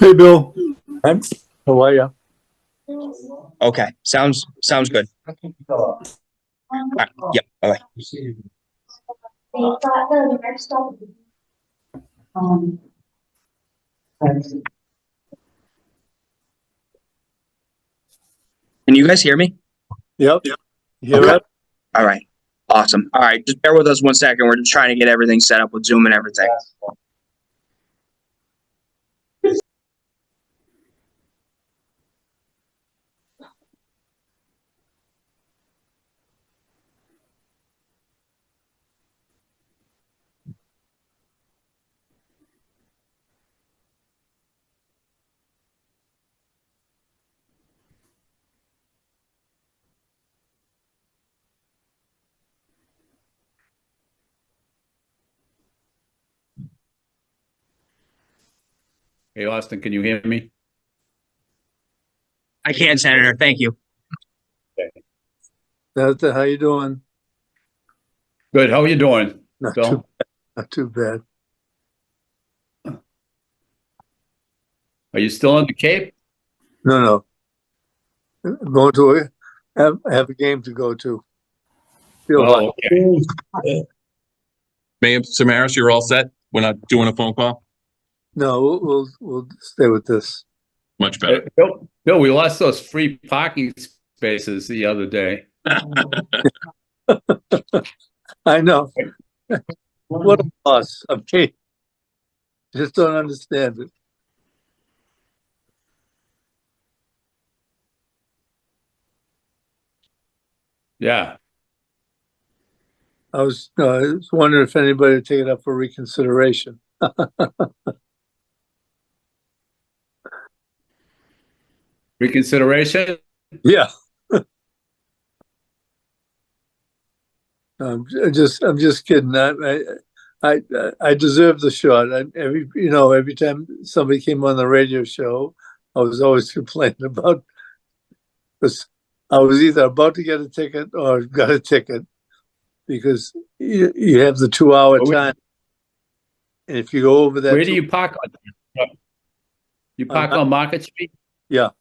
Hey, Bill. How are you? Okay, sounds good. Yep. All right. Can you guys hear me? Yep. You hear Okay. it? All right. Awesome. All right. Just bear with us 1 second. We're just trying to get everything set up with Zoom and everything. Hey, Austin, can you hear me? I can, Senator. Thank you. How you doing? Good. How are you doing, Not Bill? not too bad. Are you still on the Cape? No. Going to have a game to go to. Feel like Oh, okay. Mayor Samaras, you're all set? We're not doing a phone call? no. We'll stay with this. Much better. Bill, we lost those free parking spaces the other day. I know. What a loss. Okay. Just don't understand it. Yeah. I was wondering if anybody would take it up for reconsideration. Reconsideration? Yeah. I'm just kidding. I deserve the shot. Every time somebody came on the radio show, I was always complaining about this. I was either about to get a ticket or got a ticket because you have the 2 hour time, and if you go over that, Where do you park on? You park on Market Street? yeah.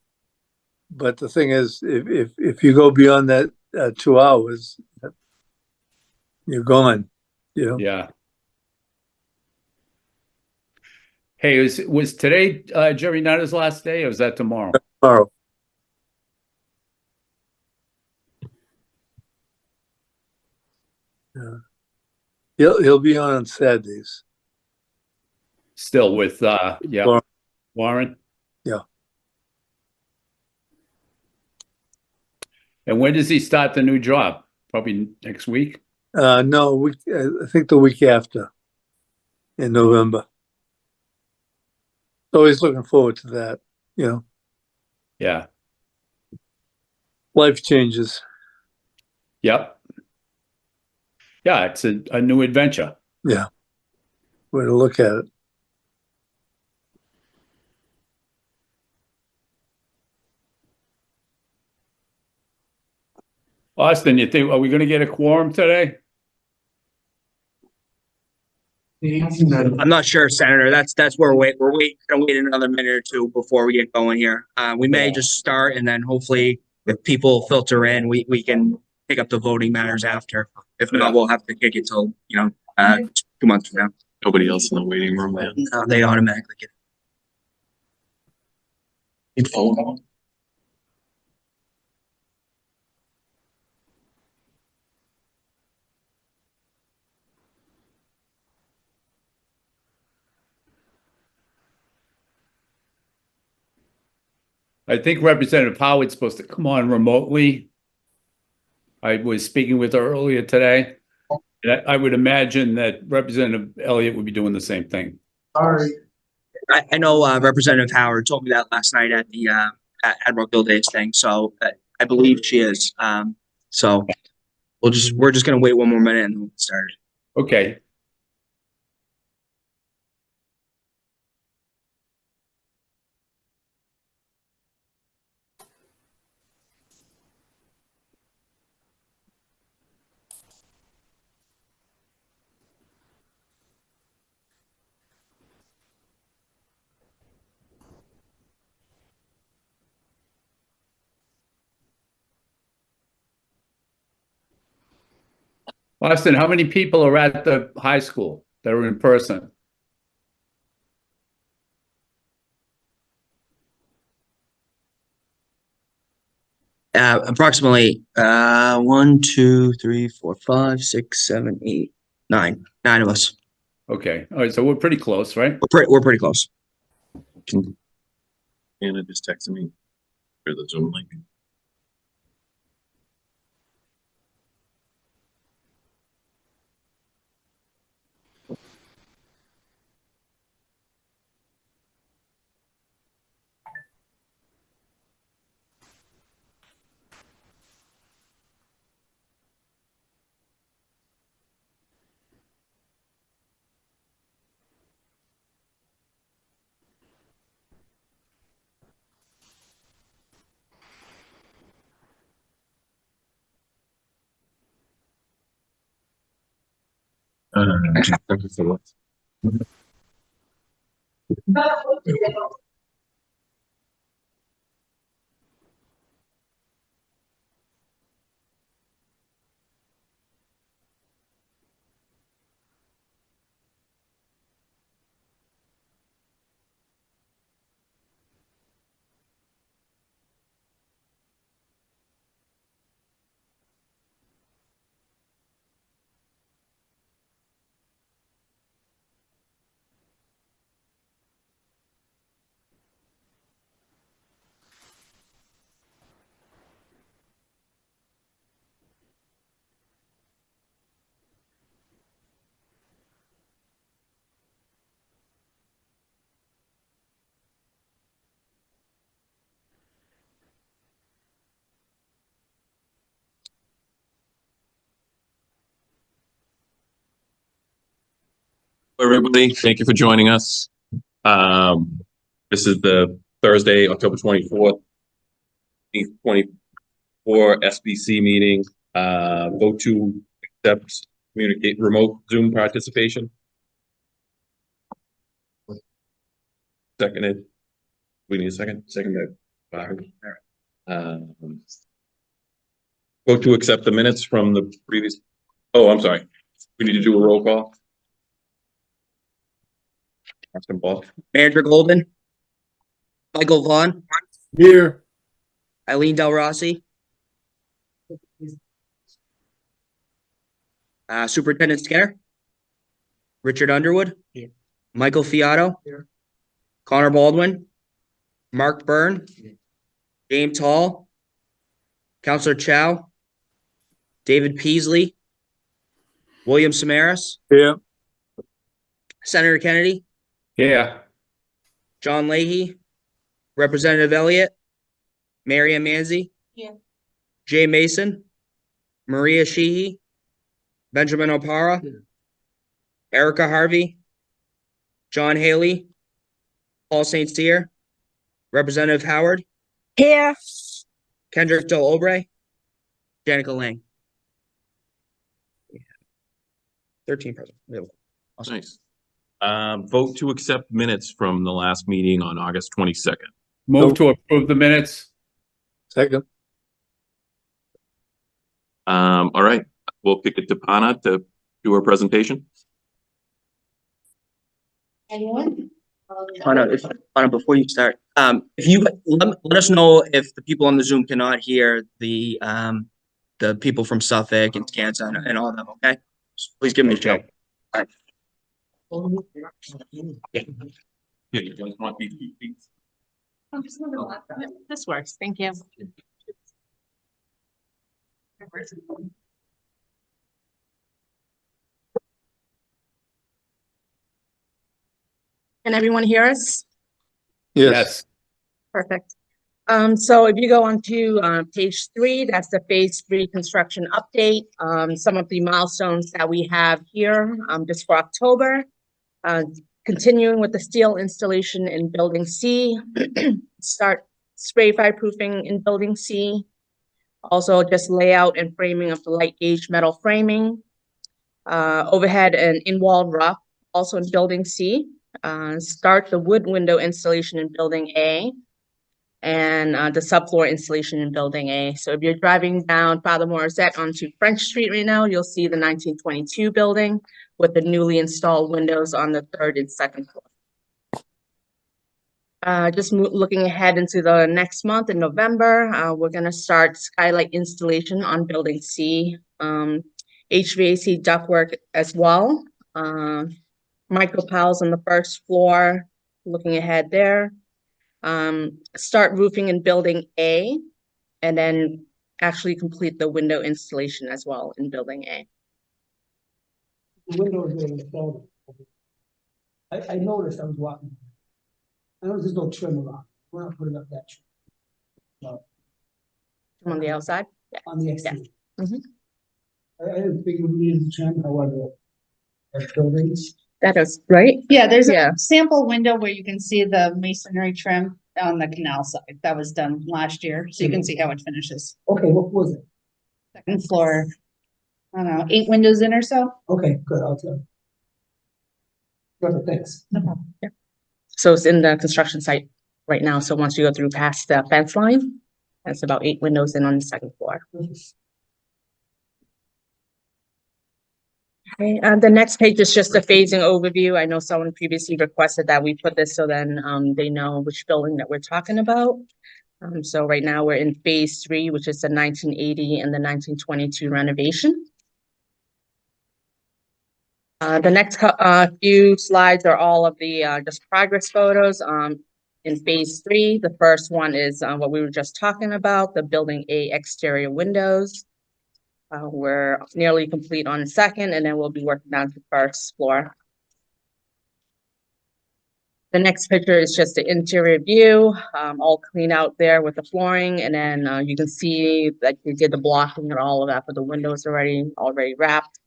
But the thing is, if you go beyond that 2 hours, you're gone. You know. Yeah. Hey, was today Jerry Nutter's last day, or was that tomorrow? Tomorrow. Yeah. He'll be on Saturdays. Still with Lauren. Warren? Yeah. And when does he start the new job? Probably next week? No, I think the week after in November. Always looking forward to that. You know, Yeah. life changes. Yep. Yeah, it's a new adventure. Yeah, way to look at it. Austin, you think, are we going to get a quorum today? I'm not sure, Senator. That's where we're gonna wait another minute or two before we get going here. We may just start, and then hopefully, if people filter in, we can pick up the voting matters after. If not, we'll have to kick it till 2 months from now. Nobody else in the waiting room, man. No, they automatically get Need phone call? I think Representative Howard's supposed to come on remotely. I was speaking with her earlier today. And I would imagine that Representative Elliott would be doing the same thing. I know Representative Howard told me that last night at the at Admiral Gilday's thing, so I believe she is. So we're just gonna wait one more minute and we'll get started. Okay. Austin, how many people are at the high school that are in person? Approximately 1, 2, 3, 4, 5, 6, 7, 8, 9. 9 of us. Okay, all right, so we're pretty close, right? We're pretty close. Anna just texted me for the Zoom link. Thank you so much. Everybody, thank you for joining us. This is the Thursday, October 24th, 2024 SBC meeting. Vote to accept communicate remote Zoom participation. Seconded. We need a second. Seconded. Vote to accept the minutes from the previous. Oh, I'm sorry. We need to do a roll call. Austin Ball. Manager Golden. Michael Vaughn. Here. Eileen Del Rossi. Superintendent Skinner. Richard Underwood. Here. Michael Fiato. Here. Connor Baldwin. Mark Byrne. Here. James Hall. Counselor Chow. David Peasley. William Samaras. Yeah. Senator Kennedy. Yeah, John Leahy. Representative Elliott. Mary Ann Manzi. Here. Jay Mason. Maria Sheehy. Benjamin Opara. Here. Erica Harvey. John Haley. Paul St. Cyr. Representative Howard. Here. Kendrick Joe Obrey. Janica Lang. 13 present. Awesome. Nice. Vote to accept minutes from the last meeting on August 22nd. move to approve the minutes. Second. All right, we'll kick it to Anna to do her presentation. Anyone? Anna, before you start, if you let us know if the people on the Zoom cannot hear the people from Suffolk and Kansas and all of them. Okay, please give me a shout. Okay. Yeah, you guys want these two seats? This works. Thank you. Can everyone hear us? Yes. Perfect. So if you go on to page 3, that's the phase 3 construction update. Some of the milestones that we have here just for October. Continuing with the steel installation in building C, start spray fireproofing in building C. Also just layout and framing of the light gauge metal framing. Overhead and in-wall rough, also in building C. Start the wood window installation in building A. and the subfloor installation in Building A. So if you're driving down Father Morissette onto French Street right now, you'll see the 1922 building with the newly installed windows on the 3rd and 2nd floor. Looking ahead into the next month in November, we're going to start skylight installation on Building C, HVAC ductwork as well. Micro piles on the 1st floor, looking ahead there. Start roofing in Building A, and then actually complete the window installation as well in Building A. The windows are installed. I noticed, I was walking. I noticed there's no trim around. We're not putting up that trim. No, On the outside? on the exterior. Mhm. I didn't think we needed the trim, however, our buildings. That is, right? Yeah, there's Yeah. a sample window where you can see the masonry trim on the canal side. That was done last year, so you can see how it finishes. Okay, what was it? 2nd floor, I don't know, 8 windows in or so. Okay, good, I'll tell you. Perfect, thanks. So it's in the construction site right now. So once you go through past the fence line, that's about 8 windows in on the 2nd floor. Okay, the next page is just a phasing overview. I know someone previously requested that we put this so then they know which building that we're talking about. So right now we're in phase 3, which is the 1980 and the 1922 renovation. The next few slides are all of the just progress photos. In phase 3, the first one is what we were just talking about, the Building A exterior windows. We're nearly complete on the 2nd, and then we'll be working down to the 1st floor. The next picture is just the interior view, all clean out there with the flooring, and then you can see that they did the blocking and all of that, but the windows already wrapped.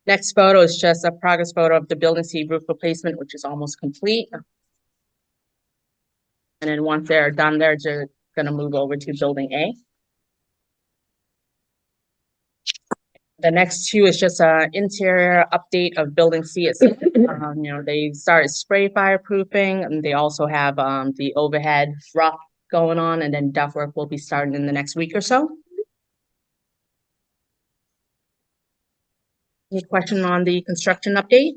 Next photo is just a progress photo of the Building C roof replacement, which is almost complete. And then once they're done, they're just gonna move over to Building A. The next 2 is just an interior update of Building C itself. They started spray fireproofing, and they also have the overhead rough going on, and then ductwork will be starting in the next week or so. Any question on the construction update?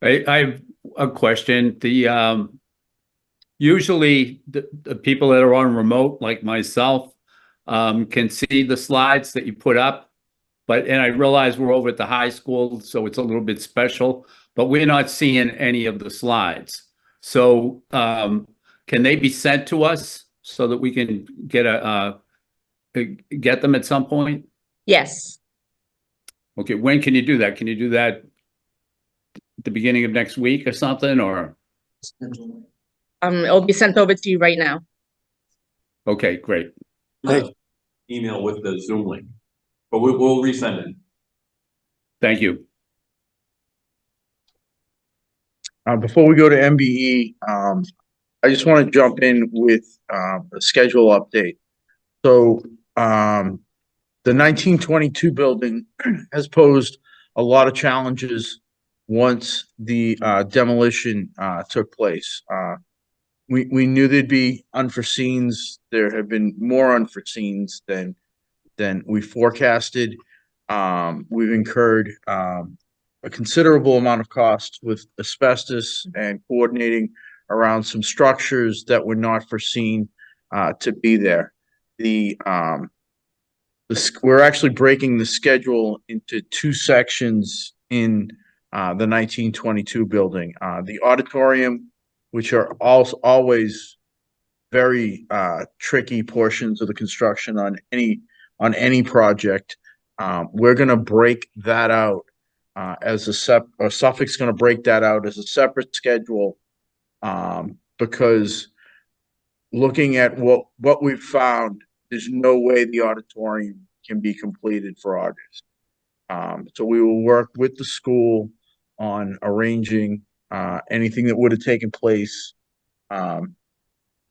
I have a question. Usually the people that are on remote, like myself, can see the slides that you put up. And I realize we're over at the high school, so it's a little bit special, but we're not seeing any of the slides. So can they be sent to us so that we can get them at some point? Yes. Okay, when can you do that? Can you do that at the beginning of next week or something, or? It'll be sent over to you right now. Okay, great. Email with the Zoom link, but we'll resend it. Thank you. Before we go to MBE, I just want to jump in with a schedule update. So the 1922 building has posed a lot of challenges once the demolition took place. We knew there'd be unforeseens. There have been more unforeseens than we forecasted. We've incurred a considerable amount of costs with asbestos and coordinating around some structures that were not foreseen to be there. We're actually breaking the schedule into 2 sections in the 1922 building. The auditorium, which are always very tricky portions of the construction on any project. We're going to break that out as Suffolk's going to break that out as a separate schedule because looking at what we've found, there's no way the auditorium can be completed for August. So we will work with the school on arranging anything that would have taken place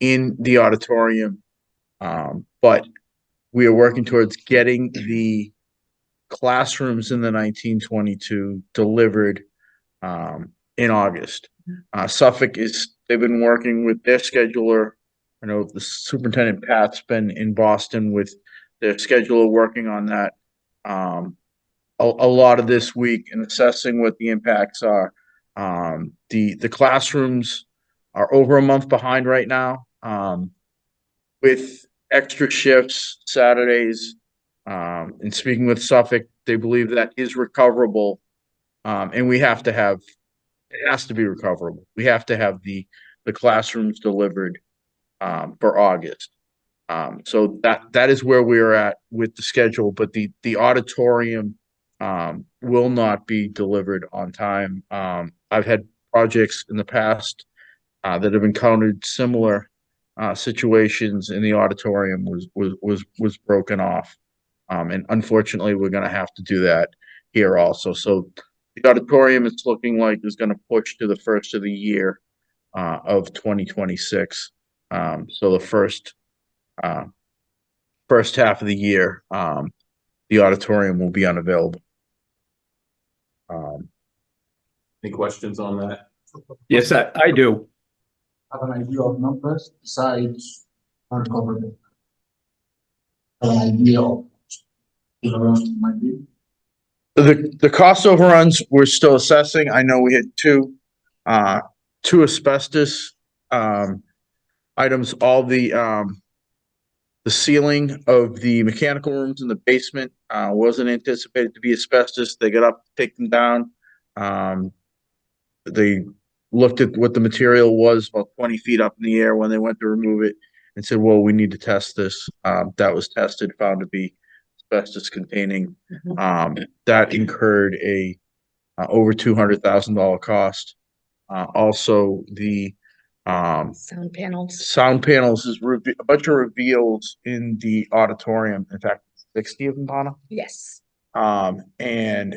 in the auditorium. But we are working towards getting the classrooms in the 1922 delivered in August. Suffolk is they've been working with their scheduler. I know the superintendent Pat's been in Boston with their scheduler working on that. A lot of this week and assessing what the impacts are. The classrooms are over a month behind right now. With extra shifts, Saturdays, and speaking with Suffolk, they believe that is recoverable. And we have to have, it has to be recoverable. We have to have the classrooms delivered, for August. So that is where we're at with the schedule, but the auditorium, will not be delivered on time. I've had projects in the past, that have encountered similar, situations, and the auditorium was broken off. And unfortunately, we're gonna have to do that here also. So the auditorium is looking like is gonna push to the first of the year, of 2026. So the first half of the year, the auditorium will be unavailable. Any questions on that? Yes, I do. Have an idea of numbers besides uncovered. Have an idea of might be. The cost overruns we're still assessing. I know we had two asbestos, items, all the ceiling of the mechanical rooms in the basement, wasn't anticipated to be asbestos. They got up, take them down. They looked at what the material was about 20 feet up in the air when they went to remove it and said, well, we need to test this. That was tested, found to be asbestos containing. That incurred a over $200,000 cost. Also the Sound panels. sound panels is a bunch of reveals in the auditorium. In fact, 60 of them, Donna. Yes. And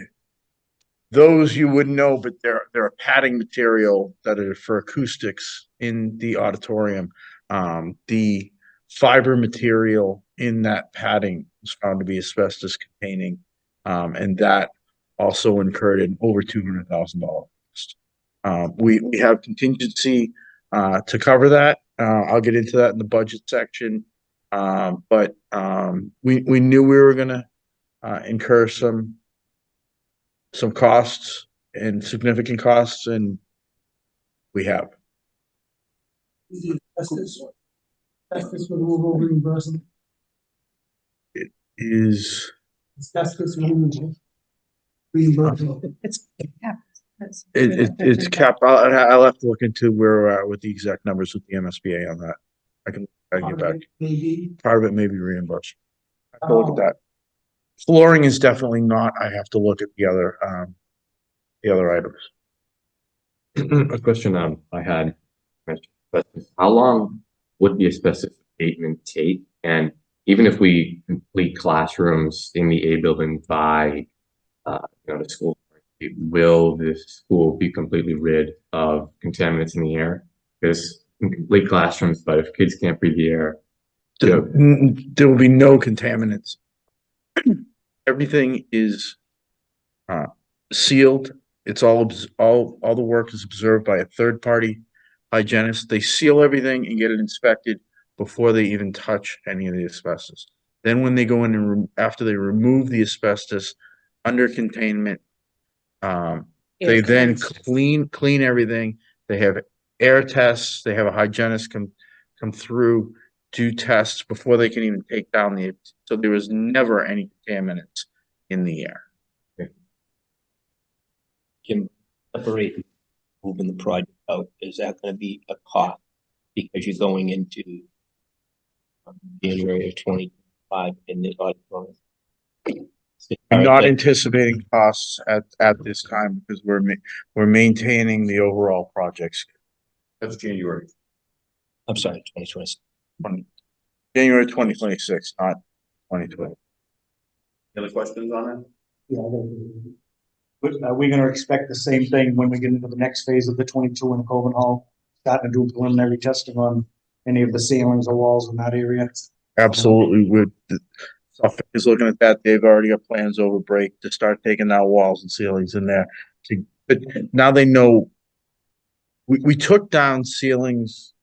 those you wouldn't know, but they're a padding material that are for acoustics in the auditorium. The fiber material in that padding was found to be asbestos containing, and that also incurred an over $200,000 cost. We have contingency to cover that. I'll get into that in the budget section. But we knew we were gonna incur some costs and significant costs, and we have. Asbestos removal reimbursement. Is Asbestos removal reimbursement. it's capped. I'll have to look into where we're at with the exact numbers with the MSBA on that. I can get back. Maybe. Part of it may be reimbursed. I have to look at that. Flooring is definitely not. I have to look at the other items. A question I had, but how long would the asbestos abatement take? And even if we complete classrooms in the A building by, the school, will this school be completely rid of contaminants in the air? Because complete classrooms, but if kids can't breathe the air, There will be no contaminants. Everything is sealed. It's all the work is observed by a third party hygienist. They seal everything and get it inspected before they even touch any of the asbestos. Then when they go in and after they remove the asbestos under containment, they then clean everything. They have air tests. They have a hygienist come through, do tests before they can even take down so there was never any contaminants in the air. Jim, separate moving the project out, is that gonna be a cost? Because you're going into January of 2025 in the auditorium. I'm not anticipating costs at this time because we're maintaining the overall projects. that's January. I'm sorry, 2026. January 2026, not 2020. Any other questions on that? Yeah. But are we gonna expect the same thing when we get into the next phase of the 22 in Coven Hall? Starting to do preliminary testing on any of the ceilings or walls in that area? Absolutely. Suffolk is looking at that. They've already got plans over break to start taking out walls and ceilings in there. But now they know we took down ceilings,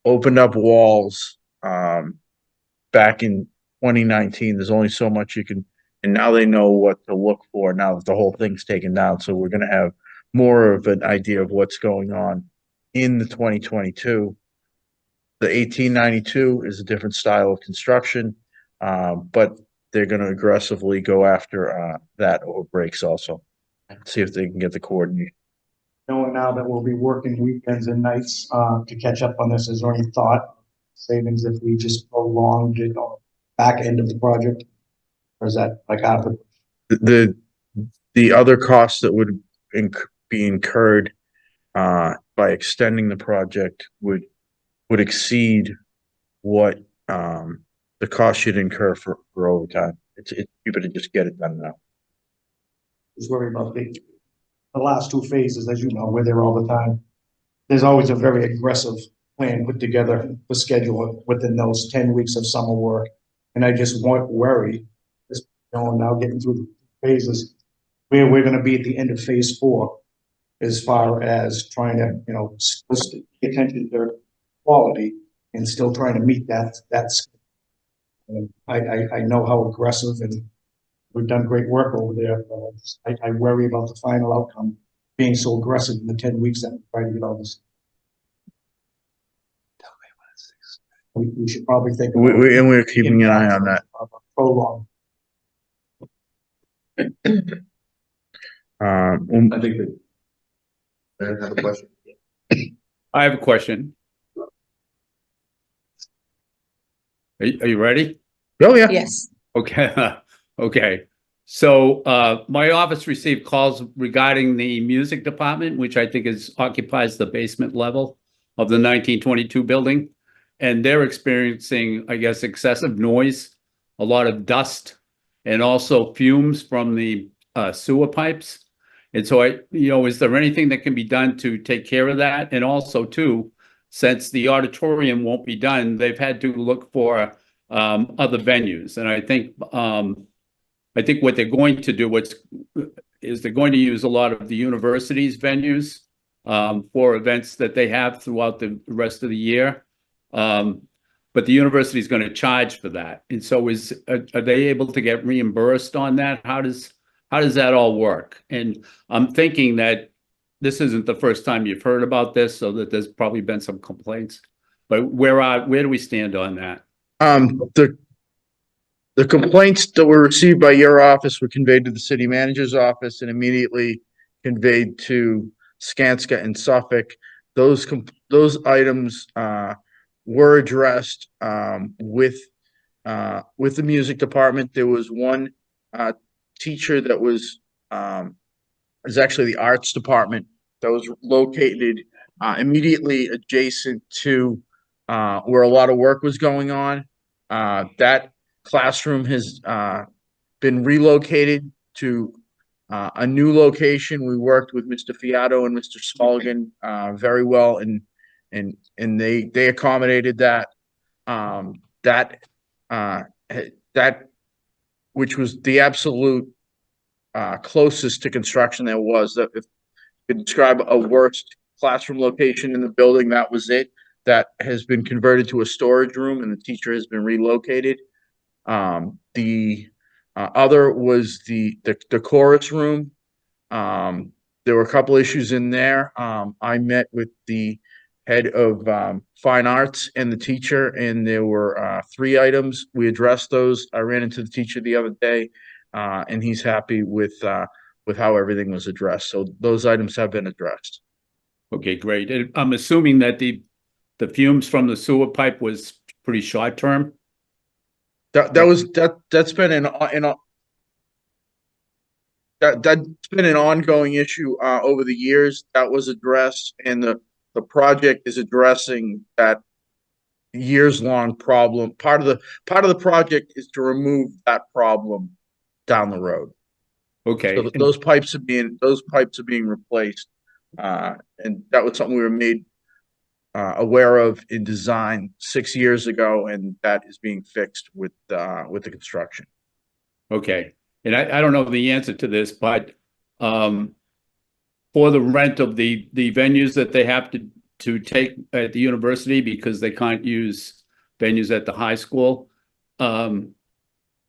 opened up walls, back in 2019. There's only so much you can, and now they know what to look for now that the whole thing's taken down. So we're gonna have more of an idea of what's going on in the 2022. The 1892 is a different style of construction, but they're gonna aggressively go after that over breaks also. See if they can get the coordination. Knowing now that we'll be working weekends and nights, to catch up on this, is there any thought savings if we just prolonged it on back end of the project? Or is that like after? The other costs that would be incurred by extending the project would exceed what the cost should incur for overtime. It's cheaper to just get it done now. Just worry about the last two phases, as you know, we're there all the time. There's always a very aggressive plan put together for schedule within those 10 weeks of summer work. And I just worry, just now getting through the phases, where we're gonna be at the end of phase 4, as far as trying to, pay attention to quality and still trying to meet that. And I know how aggressive, and we've done great work over there, but I worry about the final outcome being so aggressive in the 10 weeks that we're trying to get all this. We should probably think. We're keeping an eye on that. Prolong. I think that. I have a question. I have a question. Are you ready? Oh, yeah. Yes. Okay, okay. So my office received calls regarding the music department, which I think occupies the basement level of the 1922 building. And they're experiencing, I guess, excessive noise, a lot of dust, and also fumes from the sewer pipes. And so is there anything that can be done to take care of that? And also too, since the auditorium won't be done, they've had to look for other venues. And I think what they're going to do is they're going to use a lot of the university's venues for events that they have throughout the rest of the year. But the university is going to charge for that. And so are they able to get reimbursed on that? How does that all work? And I'm thinking that this isn't the first time you've heard about this, so that there's probably been some complaints. But where do we stand on that? The complaints that were received by your office were conveyed to the city manager's office and immediately conveyed to Skanska and Suffolk. Those items were addressed with the music department. There was one teacher that was actually the arts department that was located immediately adjacent to where a lot of work was going on. That classroom has been relocated to a new location. We worked with Mr. Fiato and Mr. Smulgan very well, and they accommodated that. That which was the absolute closest to construction there was. That if you could describe a worst classroom location in the building, that was it. That has been converted to a storage room, and the teacher has been relocated. The other was the chorus room. There were a couple issues in there. I met with the head of fine arts and the teacher, and there were 3 items. We addressed those. I ran into the teacher the other day, and he's happy with how everything was addressed. So those items have been addressed. Okay, great. And I'm assuming that the fumes from the sewer pipe was pretty short term. That's been an ongoing issue over the years. That was addressed, and the project is addressing that years-long problem. Part of the project is to remove that problem down the road. Okay. So those pipes are being replaced, and that was something we were made aware of in design 6 years ago, and that is being fixed with the construction. Okay. And I don't know the answer to this, but for for the rent of the venues that they have to take at the university because they can't use venues at the high school.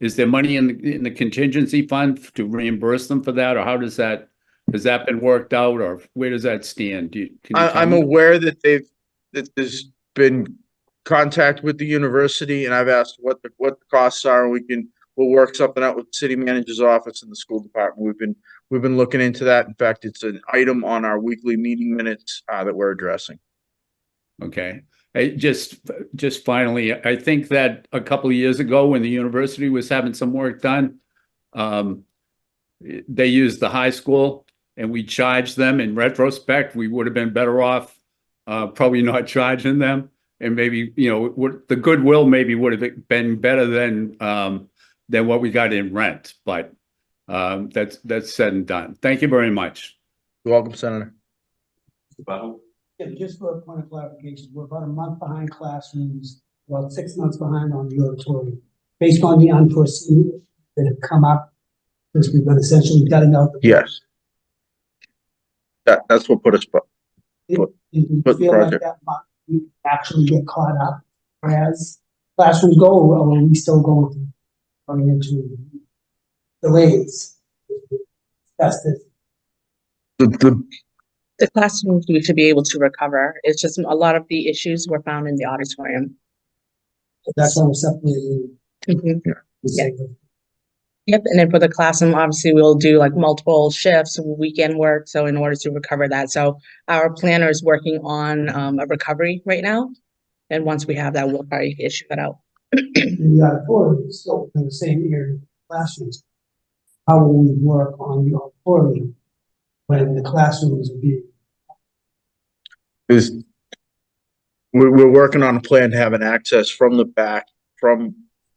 Is there money in the contingency fund to reimburse them for that, or how does that, has that been worked out, or where does that stand? Can you tell I'm me? aware that there's been contact with the university, and I've asked what the costs are, and we'll work something out with the city manager's office and the school department. We've been looking into that. In fact, it's an item on our weekly meeting minutes that we're addressing. Okay. Just finally, I think that a couple of years ago when the university was having some work done, they used the high school and we charged them. In retrospect, we would have been better off probably not charging them, and maybe, you know, the goodwill maybe would have been better than what we got in rent. But that's said and done. Thank you very much. You're welcome, Senator. Yeah, just for a point of clarification, we're about a month behind classrooms, about 6 months behind on the auditorium. Based on the unforeseen that have come up, since we've been essentially gutting out. Yes. That's what put us, You but feel like project. that might actually get caught up as classrooms go, or are we still going into delays? That's the The classrooms we should be able to recover. It's just a lot of the issues were found in the auditorium. that's why we're separating. Mhm. the segment. Yep, and then for the classroom, obviously we'll do like multiple shifts, weekend work, so in order to recover that. So our planner is working on a recovery right now. And once we have that, we'll probably issue that out. And the auditorium is still in the same area classrooms. How will we work on the auditorium when the classrooms will be? We're working on a plan to have an access from the back, from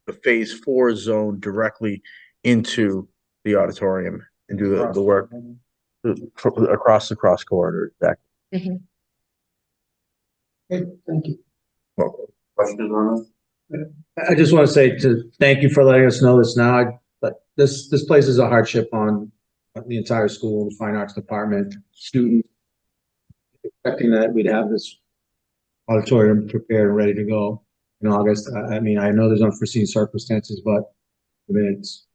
the phase 4 zone directly into the auditorium and do the work across the cross corridor. Exactly. Okay, thank you. Questions on this? I just want to say thank you for letting us know this now, but this place is a hardship on the entire school, the fine arts department, students. Expecting that we'd have this auditorium prepared and ready to go in August. I mean, I know there's unforeseen circumstances, but I mean, it's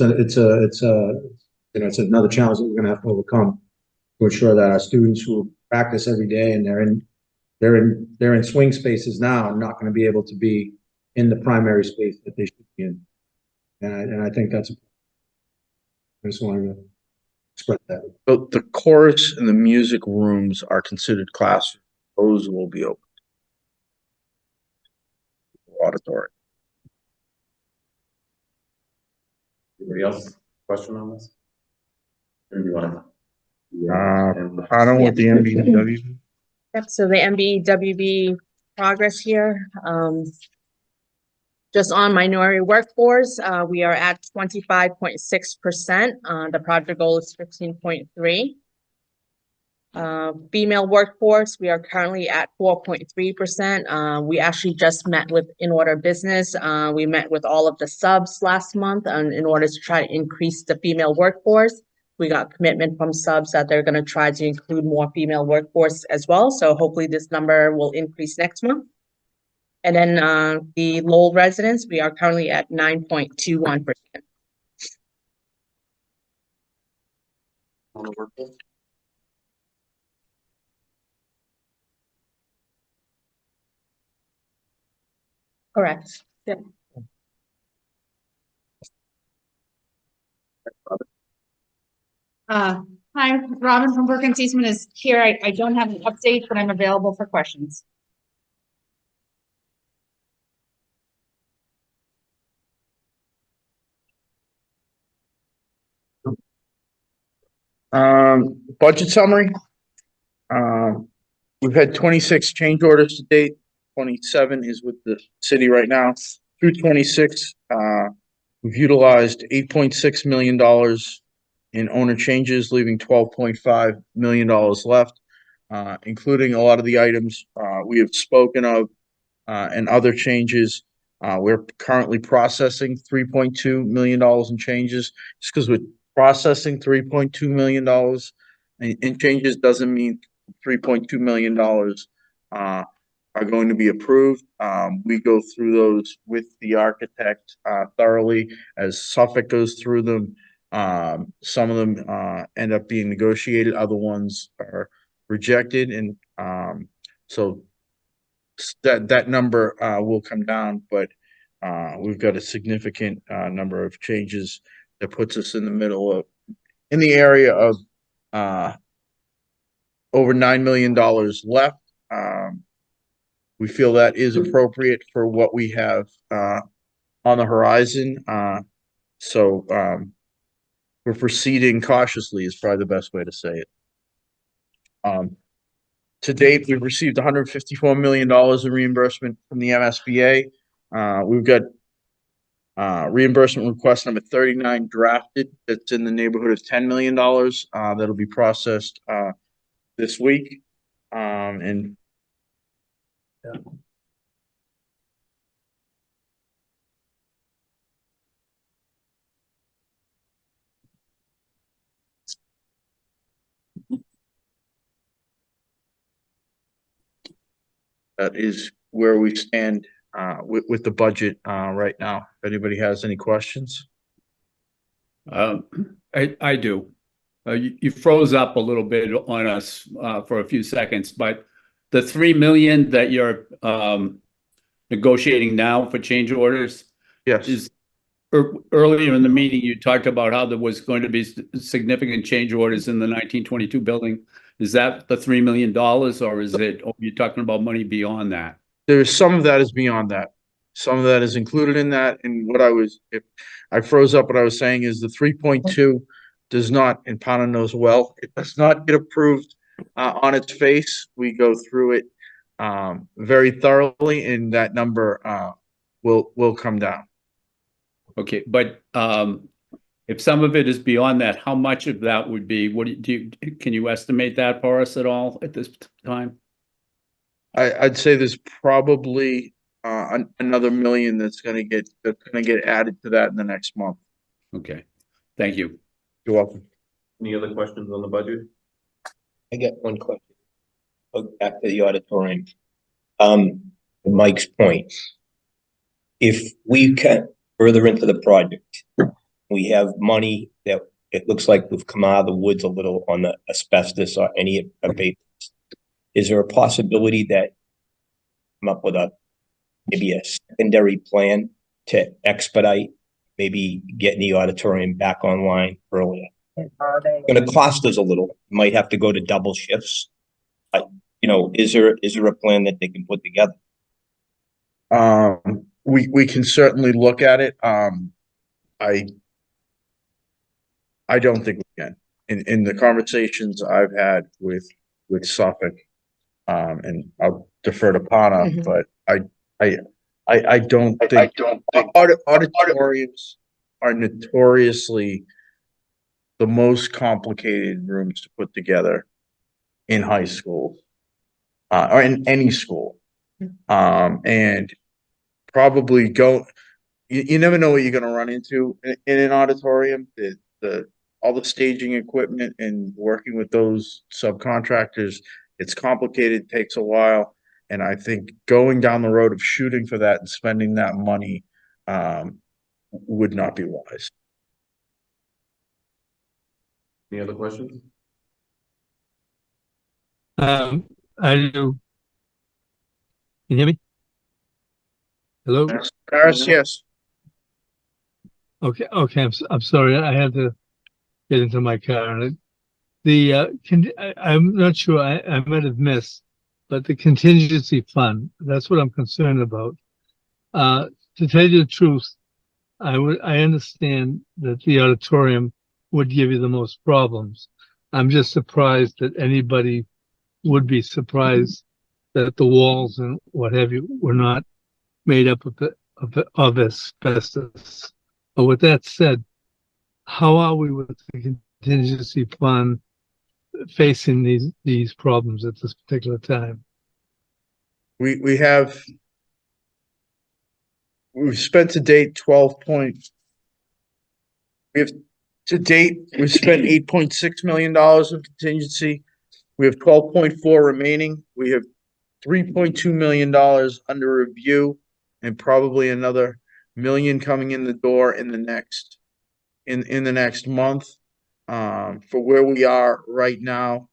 another challenge that we're gonna have to overcome to ensure that our students who practice every day and they're in swing spaces now are not going to be able to be in the primary space that they should be in. And I think I just wanted to express that. So the chorus and the music rooms are considered classrooms. Those will be open. Auditory. Anybody else question on this? Or do you want to? I don't want the MBW. Yep, so the MBWB progress here, just on minority workforce, we are at 25.6%. The project goal is 15.3. Female workforce, we are currently at 4.3%. We actually just met with In Order Business. We met with all of the subs last month in order to try to increase the female workforce. We got commitment from subs that they're going to try to include more female workforce as well. So hopefully this number will increase next month. And then the Lowell residents, we are currently at 9.21%. Correct. Yep. Hi, Robin from Perkins Eastman is here. I don't have an update, but I'm available for questions. Budget summary. We've had 26 change orders to date. 27 is with the city right now. Through 26, we've utilized $8.6 million in owner changes, leaving $12.5 million left, including a lot of the items we have spoken of and other changes. We're currently processing $3.2 million in changes. Just because we're processing $3.2 million and changes doesn't mean $3.2 million are going to be approved. We go through those with the architect thoroughly as Suffolk goes through them. Some of them end up being negotiated, other ones are rejected, and so that number will come down, but we've got a significant number of changes that puts us in the middle of, in the area of over $9 million left. We feel that is appropriate for what we have on the horizon. So we're proceeding cautiously is probably the best way to say it. To date, we've received $154 million in reimbursement from the MSBA. We've got reimbursement request number 39 drafted. That's in the neighborhood of $10 million. That'll be processed this week. And that is where we stand with the budget right now. If anybody has any questions. I do. You froze up a little bit on us for a few seconds, but the 3 million that you're negotiating now for change orders Yes. is earlier in the meeting, you talked about how there was going to be significant change orders in the 1922 building. Is that the $3 million, or is it, or are you talking about money beyond that? There's some of that is beyond that. Some of that is included in that. And what if I froze up, what I was saying is the 3.2 does not, and Pana knows well, it does not get approved on its face. We go through it very thoroughly, and that number will come down. Okay, but if some of it is beyond that, how much of that would be? What can you estimate that for us at all at this time? I'd say there's probably another $1 million that's gonna get added to that in the next month. Okay, thank you. You're welcome. Any other questions on the budget? I got one question. Back to the auditorium. Mike's point. If we can further into the project, we have money that it looks like we've come out of the woods a little on the asbestos or any abatements. Is there a possibility that come up with maybe a secondary plan to expedite maybe getting the auditorium back online earlier? It's going to cost us a little. Might have to go to double shifts. Is there a plan that they can put together? We can certainly look at it. I don't think we can. In the conversations I've had with Suffolk, and I'll defer to Pana, but I don't think auditoriums are notoriously the most complicated rooms to put together in high schools or in any school. And probably you never know what you're going to run into in an auditorium. All the staging equipment and working with those subcontractors, it's complicated, takes a while. And I think going down the road of shooting for that and spending that money would not be wise. Any other questions? I do. Can you hear me? Hello? Paris, yes. Okay, I'm sorry, I had to get into my car. And I'm not sure, I might have missed, but the contingency fund, that's what I'm concerned about. To tell you the truth, I understand that the auditorium would give you the most problems. I'm just surprised that anybody would be surprised that the walls and what have you were not made up of asbestos. But with that said, how are we with the contingency fund facing these problems at this particular time? We've spent to date we have To date, we've spent $8.6 million in contingency. We have 12.4 remaining. We have $3.2 million under review and probably another million coming in the door in the next month. For where we are right now,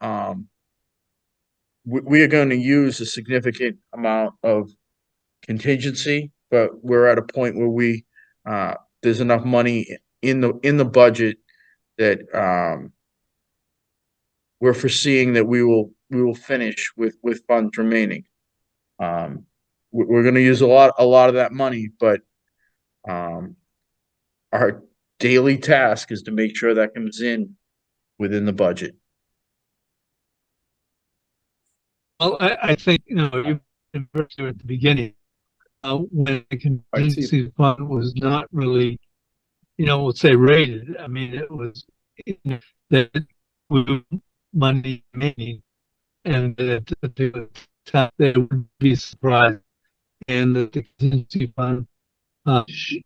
we are going to use a significant amount of contingency, but we're at a point where there's enough money in the budget that we're foreseeing that we will finish with funds remaining. We're going to use a lot of that money, but our daily task is to make sure that comes in within the budget. Well, I think, you referred to at the beginning, when the contingency fund was not really, let's say rated. I mean, it was that we money remaining, and that they would be surprised, and that the contingency fund should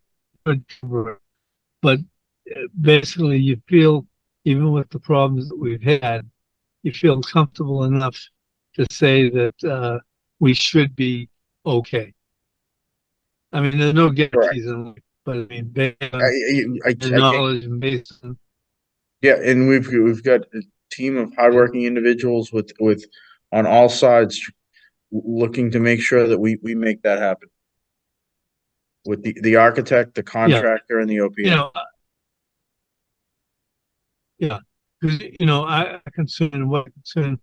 cover it. But basically, you feel, even with the problems that we've had, you feel comfortable enough to say that we should be okay. I mean, there's no guarantees in life, but I mean, based on the knowledge and based on, yeah, and we've got a team of hardworking individuals with on all sides looking to make sure that we make that happen. With the architect, the contractor, and the OPM. Because what concern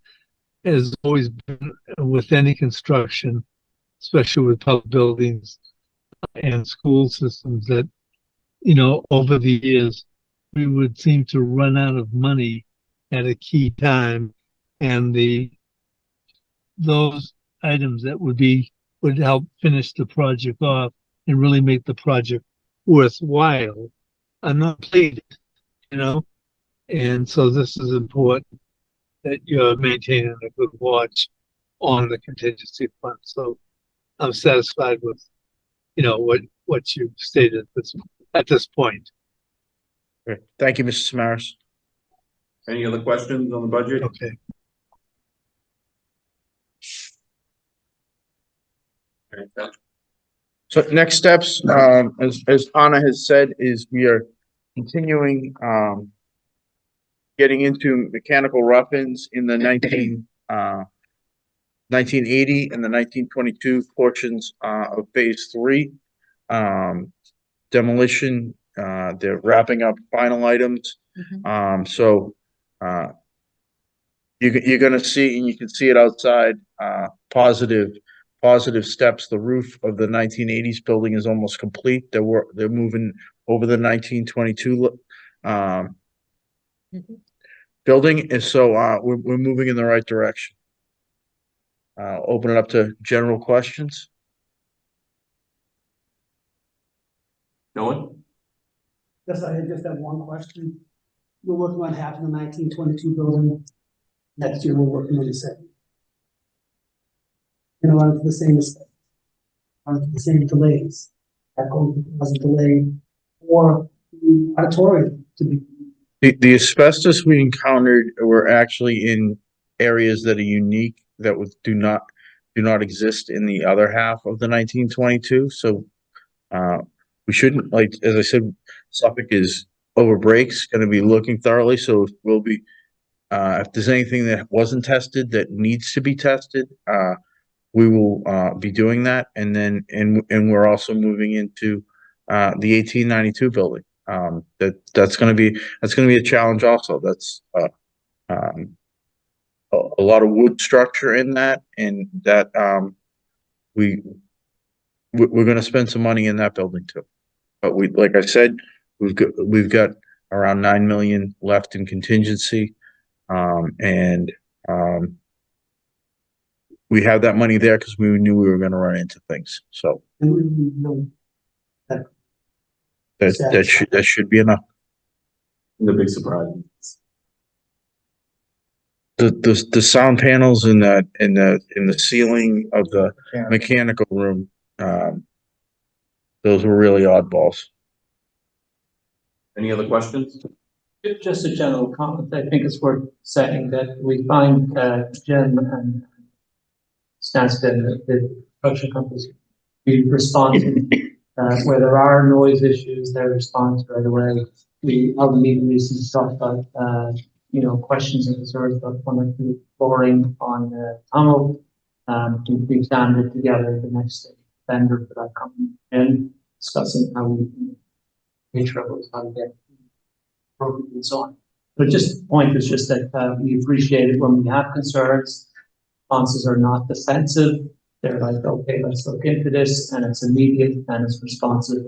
has always been with any construction, especially with public buildings and school systems, that over the years we would seem to run out of money at a key time, and those items that would help finish the project off and really make the project worthwhile are not completed, and so this is important that you're maintaining a good watch on the contingency fund. So I'm satisfied with, what you've stated at this point. Okay. Thank you, Mr. Samaras. Any other questions on the budget? Okay. So next steps, as Anna has said, is we are continuing getting into mechanical rough-ins in the 1980 and the 1922 portions of phase 3. Demolition, they're wrapping up final items. So you're going to see, and you can see it outside, positive steps. The roof of the 1980s building is almost complete. They're moving over the 1922 building, and so we're moving in the right direction. Open it up to general questions. No one? Yes, I just have one question. We're working on half of the 1922 building. Next year, we're working on the second. Run into the same mistake. Run into the same delays. That going to cause a delay for the auditorium to be. The asbestos we encountered were actually in areas that are unique, that do not exist in the other half of the 1922. So we shouldn't, like, as I said, Suffolk is over breaks going to be looking thoroughly. So we'll be, if there's anything that wasn't tested that needs to be tested, we will be doing that. And then, and we're also moving into the 1892 building. That's going to be a challenge also. That's a lot of wood structure in that, and that we're going to spend some money in that building too. But like I said, we've got around 9 million left in contingency, and we have that money there because we knew we were going to run into things. So that should be enough. The big surprise. The sound panels in the ceiling of the mechanical room, those were really oddballs. Any other questions? Just a general comment. I think it's worth saying that we find, Jim and Stansted, the construction companies, be responsive. Where there are noise issues, they respond right away. We meeting recently talked about, questions and concerns about one of the flooring on the tunnel. We examined it together, the next vendor for that company, and discussing how we can make sure it was how to get appropriate and so on. But just the point is just that we appreciate it when we have concerns. Responses are not defensive. They're like, okay, let's look into this, and it's immediate and it's responsive.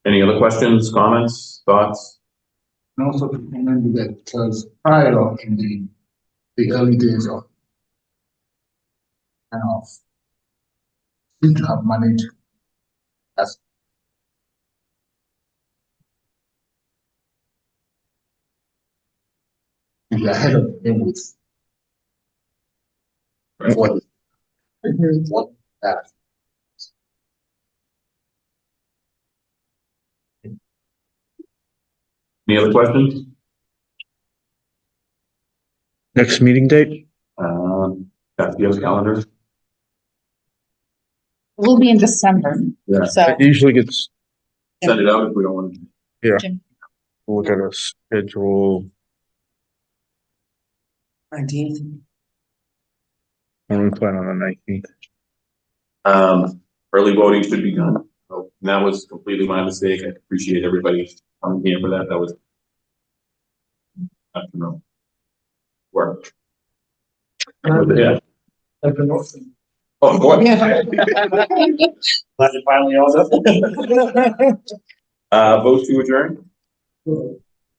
Any other questions, comments, thoughts? And also to remember that because prior in the early days of kind of seem to have managed as be ahead of the game with what that. Any other questions? Next meeting date? Beth, do you have a calendar? We'll be in December, Yeah. so. It usually gets, Send it out if we don't want to. yeah, Jim. look at a schedule. 19th. When we plan on the 19th. Early voting should be done. So that was completely my mistake. I appreciate everybody coming here for that. That was, I don't know, work. Yeah. Oh, boy. Glad you finally all done. Vote to adjourn?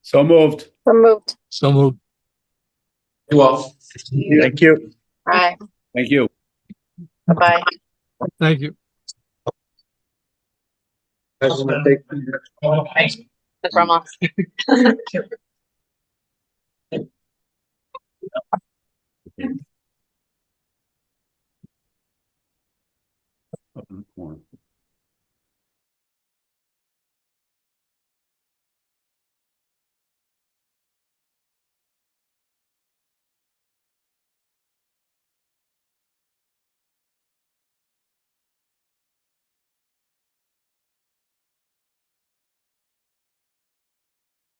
So moved. Removed. So moved. You all. Thank you. Bye. Thank you. Bye-bye. Thank you. Grandma. Up in the corner.